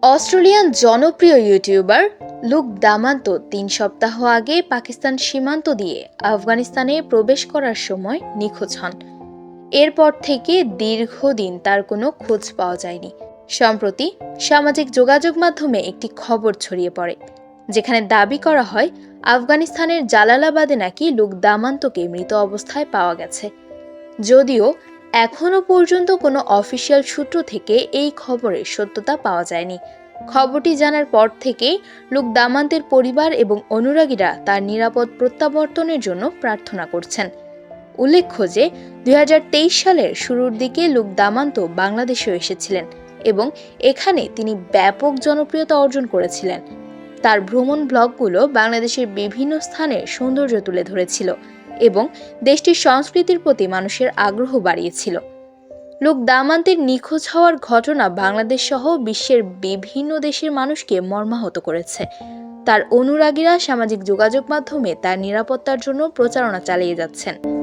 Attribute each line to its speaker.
Speaker 1: Australian জনপ্রিয় YouTuber look দামান্তো ৩ সপ্তাহ আগে পাকিস্তান সীমান্ত দিয়ে আফগানিস্তানে প্রবেশ করার সময় নিখোঁজ হন। এরপর থেকে দীর্ঘদিন তার কোনো খোঁজ পাওয়া যায়নি। সম্প্রতি সামাজিক যোগাযোগ মাধ্যমে একটি খবর ছড়িয়ে পড়ে, যেখানে দাবি করা হয় আফগানিস্তানের জালালাবাদে নাকি লুক দামান্তোকে মৃত অবস্থায় পাওয়া গেছে। যদিও এখনও পর্যন্ত কোনো অফিসিয়াল সূত্র থেকে এই খবরের সত্যতা পাওয়া যায়নি। খবরটি জানার পর থেকেই লুক দামান্তের পরিবার এবং অনুরাগীরা তার নিরাপদ প্রত্যাবর্তনের জন্য প্রার্থনা করছেন। উল্লেখ্য যে ২০২৩ সালের শুরুর দিকে লুক দামান্তো বাংলাদেশেও এসেছিলেন এবং এখানে তিনি ব্যাপক জনপ্রিয়তা অর্জন করেছিলেন। তার ভ্রমণ ব্লগগুলো বাংলাদেশের বিভিন্ন স্থানের সৌন্দর্য তুলে ধরেছিল এবং দেশটির সংস্কৃতির প্রতি মানুষের আগ্রহ বাড়িয়েছিল। লুক দামান্তের নিখোঁজ হওয়ার ঘটনা বাংলাদেশ সহ বিশ্বের বিভিন্ন দেশের মানুষকে মর্মাহত করেছে। তার অনুরাগীরা সামাজিক যোগাযোগ মাধ্যমে তার নিরাপত্তার জন্য প্রচারণা চালিয়ে যাচ্ছেন।